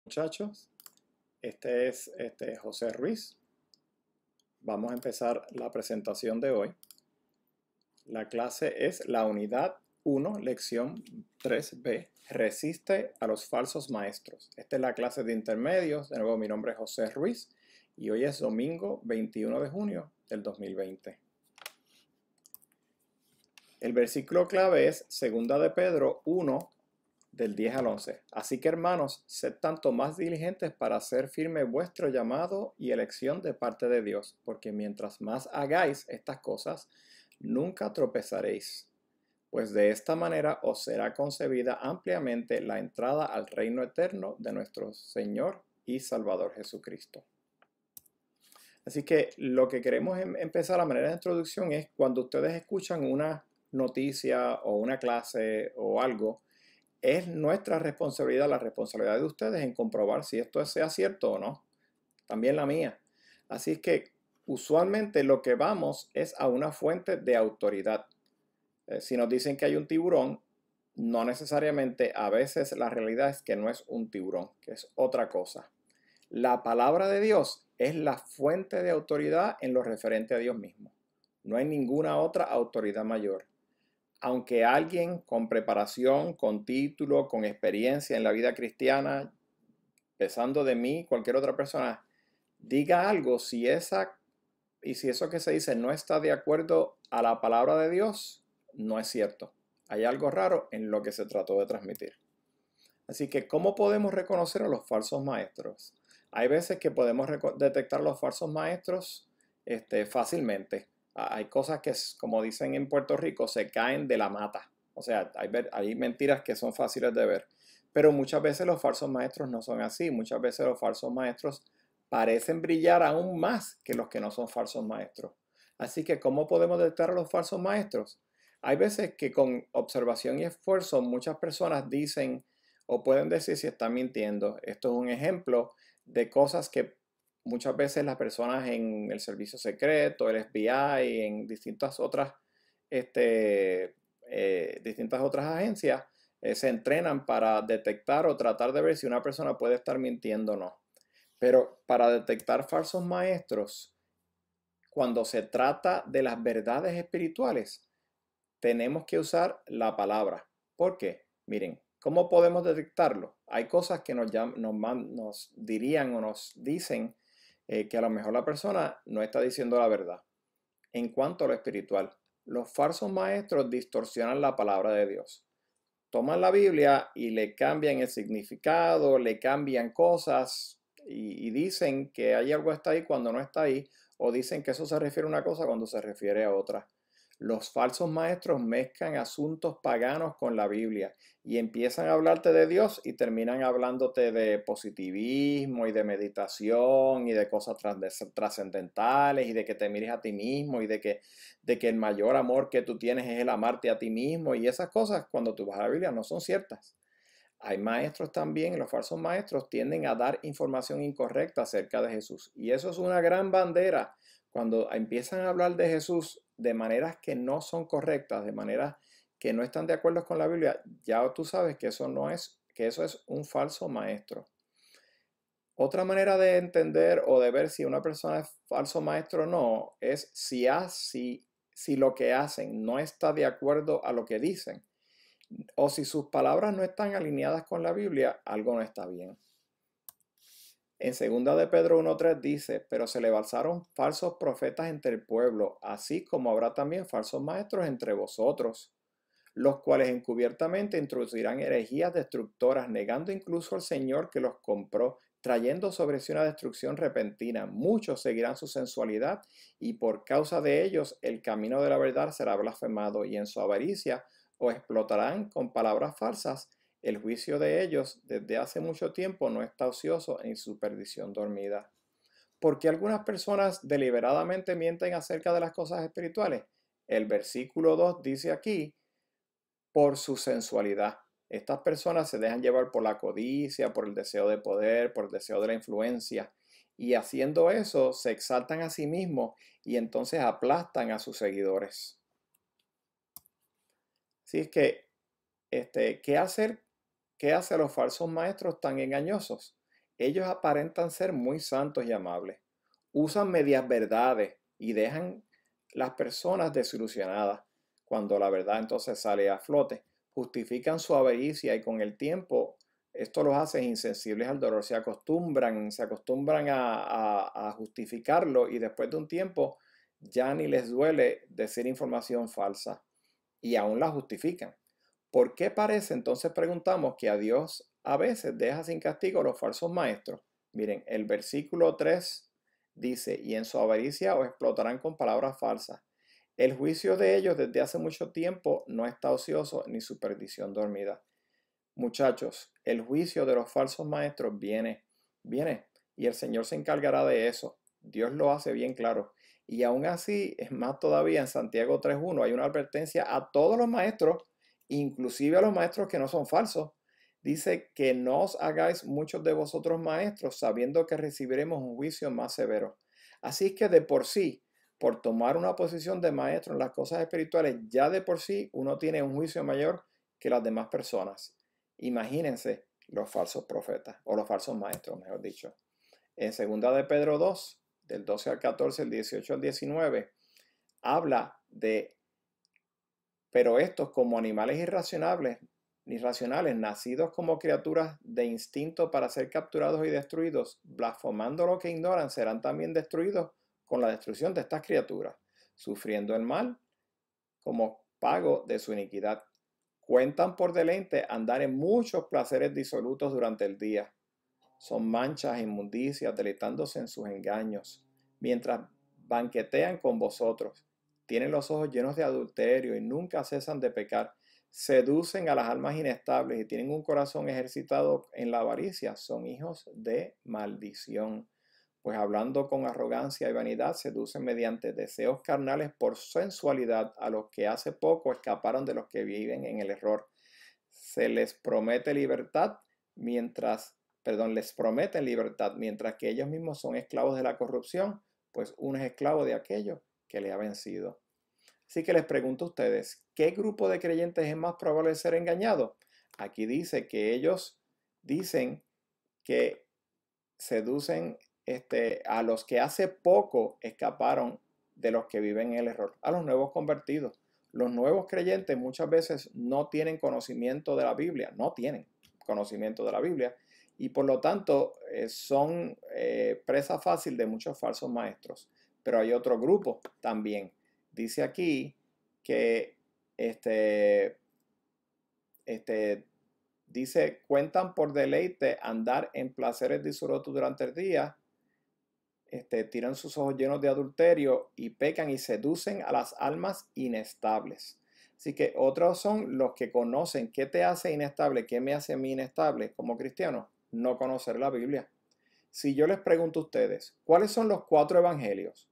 Muchachos, este es José Ruiz. Vamos a empezar la presentación de hoy. La clase es la unidad 1, lección 3B. Resiste a los falsos maestros. Esta es la clase de intermedios. De nuevo, mi nombre es José Ruiz y hoy es domingo 21 de junio del 2020. El versículo clave es 2 de Pedro 1, del 10 al 11. Así que hermanos, sed tanto más diligentes para hacer firme vuestro llamado y elección de parte de Dios, porque mientras más hagáis estas cosas, nunca tropezaréis, pues de esta manera os será concebida ampliamente la entrada al reino eterno de nuestro Señor y Salvador Jesucristo. Así que lo que queremos empezar a manera de introducción es cuando ustedes escuchan una noticia o una clase o algo, es nuestra responsabilidad, la responsabilidad de ustedes en comprobar si esto sea cierto o no. También la mía. Así es que usualmente lo que vamos es a una fuente de autoridad. Si nos dicen que hay un tiburón, no necesariamente, a veces la realidad es que no es un tiburón, que es otra cosa. La palabra de Dios es la fuente de autoridad en lo referente a Dios mismo. No hay ninguna otra autoridad mayor. Aunque alguien con preparación, con título, con experiencia en la vida cristiana, empezando de mí, cualquier otra persona, diga algo, si eso que se dice no está de acuerdo a la palabra de Dios, no es cierto. Hay algo raro en lo que se trató de transmitir. Así que, ¿cómo podemos reconocer a los falsos maestros? Hay veces que podemos detectar los falsos maestros fácilmente. Hay cosas que, como dicen en Puerto Rico, se caen de la mata. O sea, hay mentiras que son fáciles de ver. Pero muchas veces los falsos maestros no son así. Muchas veces los falsos maestros parecen brillar aún más que los que no son falsos maestros. Así que, ¿cómo podemos detectar a los falsos maestros? Hay veces que con observación y esfuerzo muchas personas dicen o pueden decir si están mintiendo. Esto es un ejemplo de cosas que muchas veces las personas en el servicio secreto, el FBI, en distintas otras agencias, se entrenan para detectar o tratar de ver si una persona puede estar mintiendo o no. Pero para detectar falsos maestros, cuando se trata de las verdades espirituales, tenemos que usar la palabra. ¿Por qué? Miren, ¿cómo podemos detectarlo? Hay cosas que nos dirían o nos dicen que a lo mejor la persona no está diciendo la verdad. En cuanto a lo espiritual, los falsos maestros distorsionan la palabra de Dios. Toman la Biblia y le cambian el significado, le cambian cosas y dicen que hay algo está ahí cuando no está ahí, o dicen que eso se refiere a una cosa cuando se refiere a otra. Los falsos maestros mezclan asuntos paganos con la Biblia y empiezan a hablarte de Dios y terminan hablándote de positivismo y de meditación y de cosas trascendentales y de que te mires a ti mismo y de que el mayor amor que tú tienes es el amarte a ti mismo, y esas cosas cuando tú vas a la Biblia no son ciertas. Hay maestros también, los falsos maestros tienden a dar información incorrecta acerca de Jesús. Y eso es una gran bandera. Cuando empiezan a hablar de Jesús de maneras que no son correctas, de maneras que no están de acuerdo con la Biblia, ya tú sabes que eso es un falso maestro. Otra manera de entender o de ver si una persona es falso maestro o no es si lo que hacen no está de acuerdo a lo que dicen, o si sus palabras no están alineadas con la Biblia, algo no está bien. En 2 de Pedro 1:3 dice, pero se levantaron falsos profetas entre el pueblo, así como habrá también falsos maestros entre vosotros, los cuales encubiertamente introducirán herejías destructoras, negando incluso al Señor que los compró, trayendo sobre sí una destrucción repentina. Muchos seguirán su sensualidad, y por causa de ellos el camino de la verdad será blasfemado, y en su avaricia o explotarán con palabras falsas. El juicio de ellos desde hace mucho tiempo no está ocioso en su perdición dormida. ¿Por qué algunas personas deliberadamente mienten acerca de las cosas espirituales? El versículo 2 dice aquí, por su sensualidad. Estas personas se dejan llevar por la codicia, por el deseo de poder, por el deseo de la influencia. Y haciendo eso, se exaltan a sí mismos y entonces aplastan a sus seguidores. Así es que, ¿qué hacer? ¿Qué hace a los falsos maestros tan engañosos? Ellos aparentan ser muy santos y amables. Usan medias verdades y dejan las personas desilusionadas cuando la verdad entonces sale a flote. Justifican su avaricia y con el tiempo esto los hace insensibles al dolor. Se acostumbran a justificarlo y después de un tiempo ya ni les duele decir información falsa y aún la justifican. ¿Por qué parece entonces preguntamos que a Dios a veces deja sin castigo a los falsos maestros? Miren, el versículo 3 dice, y en su avaricia os explotarán con palabras falsas. El juicio de ellos desde hace mucho tiempo no está ocioso ni su perdición dormida. Muchachos, el juicio de los falsos maestros viene, y el Señor se encargará de eso. Dios lo hace bien claro. Y aún así, es más todavía, en Santiago 3.1 hay una advertencia a todos los maestros, inclusive a los maestros que no son falsos. Dice que no os hagáis muchos de vosotros maestros, sabiendo que recibiremos un juicio más severo. Así que de por sí, por tomar una posición de maestro en las cosas espirituales, ya de por sí uno tiene un juicio mayor que las demás personas. Imagínense los falsos profetas, o los falsos maestros, mejor dicho. En 2 de Pedro 2, del 12 al 14, el 18 al 19, habla de, pero estos como animales irracionales, nacidos como criaturas de instinto para ser capturados y destruidos, blasfemando lo que ignoran, serán también destruidos con la destrucción de estas criaturas, sufriendo el mal como pago de su iniquidad. Cuentan por deleite andar en muchos placeres disolutos durante el día. Son manchas e inmundicias, deleitándose en sus engaños, mientras banquetean con vosotros. Tienen los ojos llenos de adulterio y nunca cesan de pecar. Seducen a las almas inestables y tienen un corazón ejercitado en la avaricia. Son hijos de maldición, pues hablando con arrogancia y vanidad, seducen mediante deseos carnales por sensualidad a los que hace poco escaparon de los que viven en el error. Les prometen libertad mientras que ellos mismos son esclavos de la corrupción, pues uno es esclavo de aquello que le ha vencido. Así que les pregunto a ustedes, ¿qué grupo de creyentes es más probable de ser engañado? Aquí dice que ellos dicen que seducen a los que hace poco escaparon de los que viven en el error, a los nuevos convertidos. Los nuevos creyentes muchas veces no tienen conocimiento de la Biblia, y por lo tanto son presa fácil de muchos falsos maestros. Pero hay otro grupo también. Dice aquí que dice, cuentan por deleite andar en placeres disolutos durante el día, tiran sus ojos llenos de adulterio y pecan y seducen a las almas inestables. Así que otros son los que conocen qué te hace inestable, qué me hace a mí inestable como cristiano, no conocer la Biblia. Si yo les pregunto a ustedes, ¿cuáles son los 4 evangelios?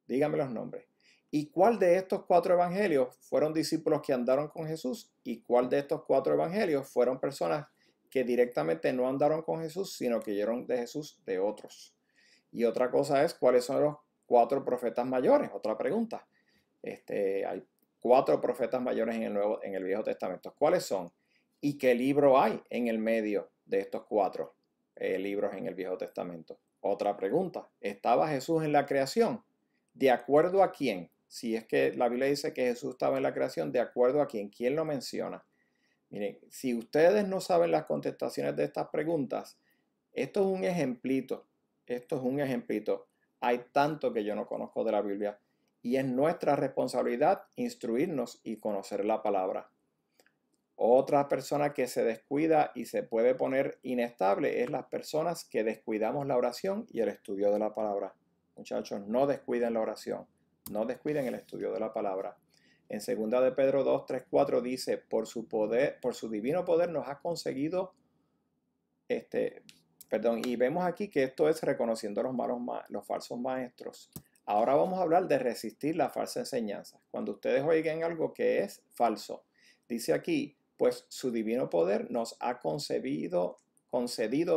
Díganme los nombres. ¿Y cuál de estos 4 evangelios fueron discípulos que andaron con Jesús? ¿Y cuál de estos 4 evangelios fueron personas que directamente no andaron con Jesús, sino que oyeron de Jesús de otros? Y otra cosa es, ¿cuáles son los 4 profetas mayores? Otra pregunta. Hay 4 profetas mayores en el Viejo Testamento. ¿Cuáles son? ¿Y qué libro hay en el medio de estos 4 libros en el Viejo Testamento? Otra pregunta. ¿Estaba Jesús en la creación? ¿De acuerdo a quién? Si es que la Biblia dice que Jesús estaba en la creación, ¿de acuerdo a quién? ¿Quién lo menciona? Miren, si ustedes no saben las contestaciones de estas preguntas, esto es un ejemplito. Hay tanto que yo no conozco de la Biblia y es nuestra responsabilidad instruirnos y conocer la palabra. Otra persona que se descuida y se puede poner inestable es las personas que descuidamos la oración y el estudio de la palabra. Muchachos, no descuiden la oración, no descuiden el estudio de la palabra. En 2 de Pedro 2, 3, 4 dice, por su divino poder nos ha conseguido, y vemos aquí que esto es reconociendo los falsos maestros. Ahora vamos a hablar de resistir la falsa enseñanza. Cuando ustedes oigan algo que es falso, dice aquí, pues su divino poder nos ha concedido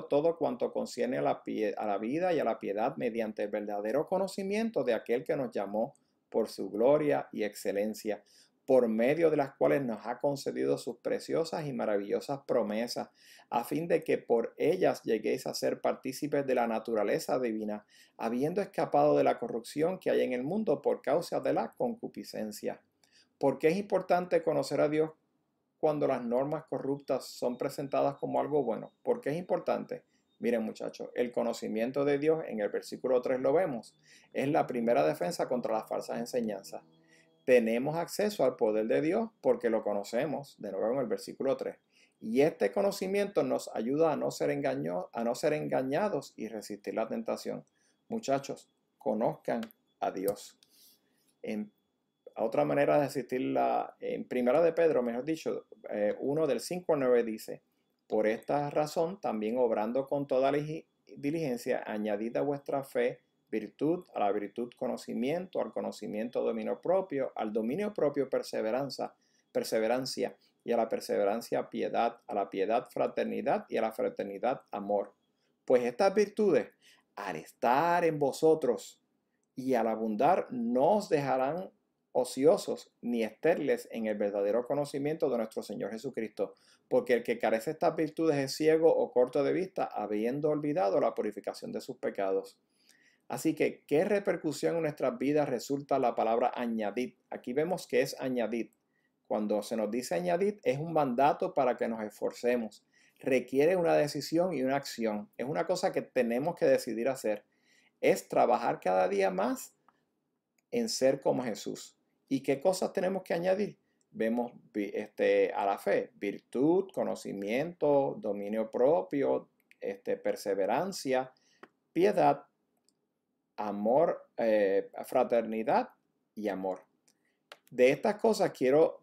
todo cuanto concierne a la vida y a la piedad mediante el verdadero conocimiento de aquel que nos llamó por su gloria y excelencia. por medio de las cuales nos ha concedido sus preciosas y maravillosas promesas, a fin de que por ellas lleguéis a ser partícipes de la naturaleza divina, habiendo escapado de la corrupción que hay en el mundo por causa de la concupiscencia. ¿Por qué es importante conocer a Dios cuando las normas corruptas son presentadas como algo bueno? ¿Por qué es importante? Miren muchachos, el conocimiento de Dios, en el versículo 3 lo vemos, es la primera defensa contra las falsas enseñanzas. Tenemos acceso al poder de Dios porque lo conocemos, de nuevo en el versículo 3. Y este conocimiento nos ayuda a no ser engañados y resistir la tentación. Muchachos, conozcan a Dios. Otra manera de resistirla, en Primera de Pedro, mejor dicho, 1 del 5 al 9 dice: por esta razón, también obrando con toda diligencia, añadid a vuestra fe virtud, a la virtud conocimiento, al conocimiento dominio propio, al dominio propio perseverancia, y a la perseverancia piedad, a la piedad fraternidad, y a la fraternidad amor. Pues estas virtudes, al estar en vosotros y al abundar, no os dejarán ociosos ni estériles en el verdadero conocimiento de nuestro Señor Jesucristo, porque el que carece de estas virtudes es ciego o corto de vista, habiendo olvidado la purificación de sus pecados. Así que, ¿qué repercusión en nuestras vidas resulta la palabra añadid? Aquí vemos que es añadid. Cuando se nos dice añadid, es un mandato para que nos esforcemos. Requiere una decisión y una acción. Es una cosa que tenemos que decidir hacer. Es trabajar cada día más en ser como Jesús. ¿Y qué cosas tenemos que añadir? Vemos a la fe: virtud, conocimiento, dominio propio, perseverancia, piedad, amor, fraternidad y amor. De estas cosas quiero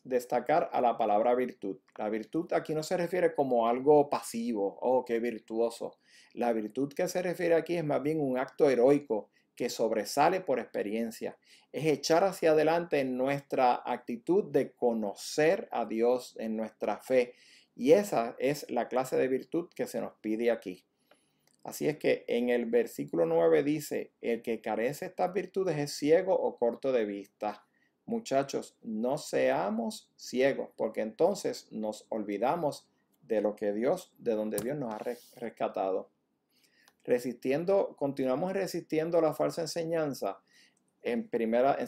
destacar a la palabra virtud. La virtud aquí no se refiere como algo pasivo, oh, qué virtuoso. La virtud que se refiere aquí es más bien un acto heroico que sobresale por experiencia. Es echar hacia adelante en nuestra actitud de conocer a Dios, en nuestra fe. Y esa es la clase de virtud que se nos pide aquí. Así es que en el versículo 9 dice: el que carece de estas virtudes es ciego o corto de vista. Muchachos, no seamos ciegos, porque entonces nos olvidamos de donde Dios nos ha rescatado. Continuamos resistiendo la falsa enseñanza. En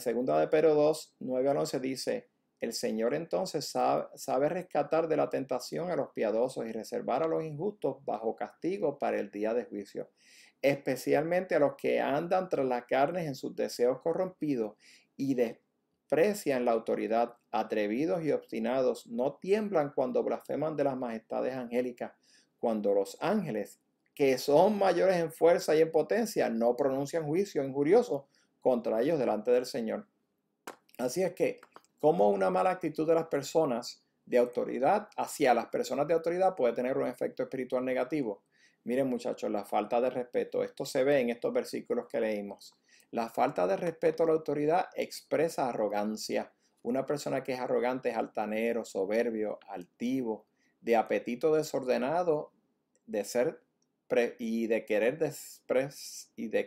segunda de Pedro 2, 9 al 11 dice: el Señor entonces sabe rescatar de la tentación a los piadosos y reservar a los injustos bajo castigo para el día de juicio, especialmente a los que andan tras las carnes en sus deseos corrompidos y desprecian la autoridad. Atrevidos y obstinados, no tiemblan cuando blasfeman de las majestades angélicas, cuando los ángeles, que son mayores en fuerza y en potencia, no pronuncian juicio injurioso contra ellos delante del Señor. Así es que, como una mala actitud de las personas de autoridad hacia las personas de autoridad puede tener un efecto espiritual negativo. Miren muchachos, la falta de respeto, esto se ve en estos versículos que leímos. La falta de respeto a la autoridad expresa arrogancia. Una persona que es arrogante es altanero, soberbio, altivo, de apetito desordenado, y de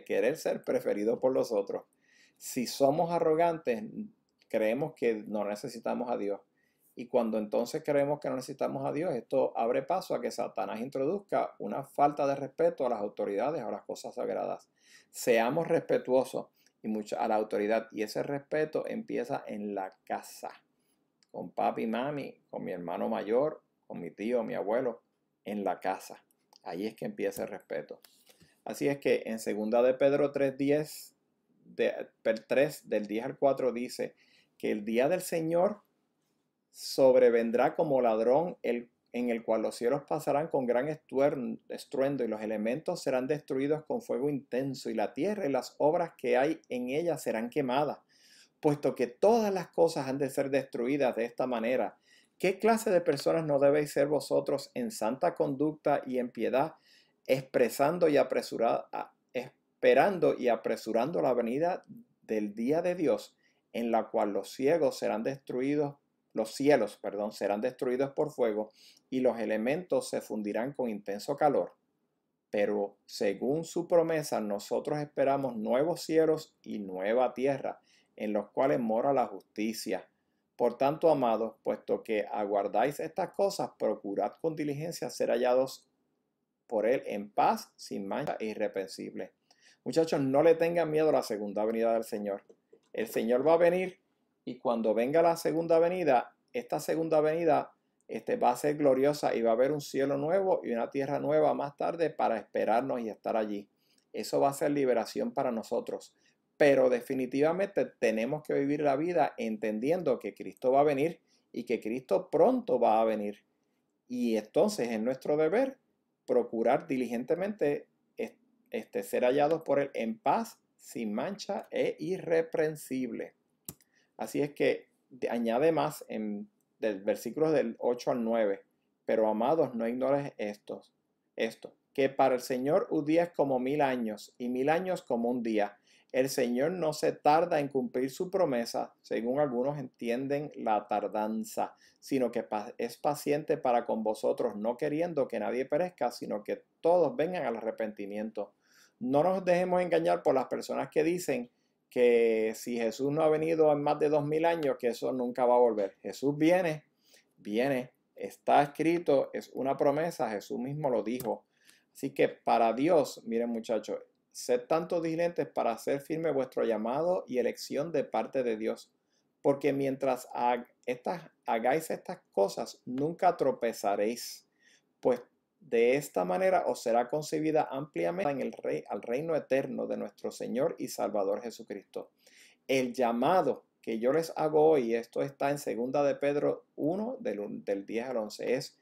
querer ser preferido por los otros. Si somos arrogantes, creemos que no necesitamos a Dios. Y cuando entonces creemos que no necesitamos a Dios, esto abre paso a que Satanás introduzca una falta de respeto a las autoridades, a las cosas sagradas. Seamos respetuosos a la autoridad, y ese respeto empieza en la casa, con papi y mami, con mi hermano mayor, con mi tío, mi abuelo, en la casa. Ahí es que empieza el respeto. Así es que en 2 de Pedro 3:10, 3 del 10 al 4 dice que el día del Señor sobrevendrá como ladrón, en el cual los cielos pasarán con gran estruendo y los elementos serán destruidos con fuego intenso, y la tierra y las obras que hay en ella serán quemadas, puesto que todas las cosas han de ser destruidas de esta manera. ¿Qué clase de personas no debéis ser vosotros en santa conducta y en piedad, esperando y apresurando la venida del día de Dios, en la cual los cielos serán destruidos por fuego, y los elementos se fundirán con intenso calor? Pero según su promesa, nosotros esperamos nuevos cielos y nueva tierra, en los cuales mora la justicia. Por tanto, amados, puesto que aguardáis estas cosas, procurad con diligencia ser hallados por Él en paz, sin mancha e irreprensible. Muchachos, no le tengan miedo a la segunda venida del Señor. El Señor va a venir y cuando venga la segunda venida, esta segunda venida va a ser gloriosa y va a haber un cielo nuevo y una tierra nueva más tarde para esperarnos y estar allí. Eso va a ser liberación para nosotros. Pero definitivamente tenemos que vivir la vida entendiendo que Cristo va a venir y que Cristo pronto va a venir. Y entonces es nuestro deber procurar diligentemente ser hallados por Él en paz, sin mancha e irreprensible. Así es que añade más del versículo del 8 al 9. Pero amados, no ignores esto, que para el Señor un día es como 1000 años y 1000 años como un día. El Señor no se tarda en cumplir su promesa, según algunos entienden la tardanza, sino que es paciente para con vosotros, no queriendo que nadie perezca, sino que todos vengan al arrepentimiento. No nos dejemos engañar por las personas que dicen que si Jesús no ha venido en más de 2000 años, que eso nunca va a volver. Jesús viene, está escrito, es una promesa, Jesús mismo lo dijo. Así que para Dios, miren muchachos, sed tanto diligentes para hacer firme vuestro llamado y elección de parte de Dios. Porque mientras hagáis estas cosas, nunca tropezaréis, pues de esta manera os será concebida ampliamente al reino eterno de nuestro Señor y Salvador Jesucristo. El llamado que yo les hago hoy, esto está en 2 de Pedro 1, del 10 al 11, es,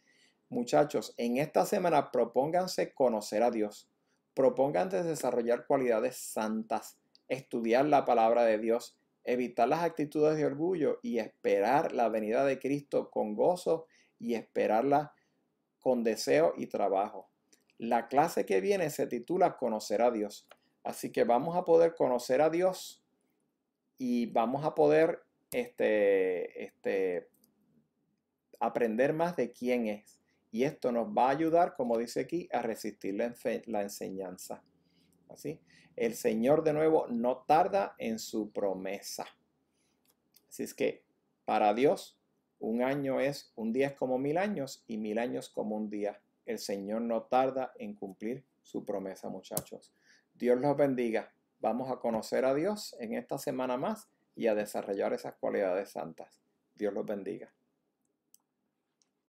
muchachos, en esta semana propónganse conocer a Dios, propónganse desarrollar cualidades santas, estudiar la palabra de Dios, evitar las actitudes de orgullo y esperar la venida de Cristo con gozo y esperarla con deseo y trabajo. La clase que viene se titula Conocer a Dios. Así que vamos a poder conocer a Dios y vamos a poder aprender más de quién es. Y esto nos va a ayudar, como dice aquí, a resistir la enseñanza. Así, el Señor de nuevo no tarda en su promesa. Así es que para Dios un día es como 1000 años y 1000 años como un día. El Señor no tarda en cumplir su promesa, muchachos. Dios los bendiga. Vamos a conocer a Dios en esta semana más y a desarrollar esas cualidades santas. Dios los bendiga.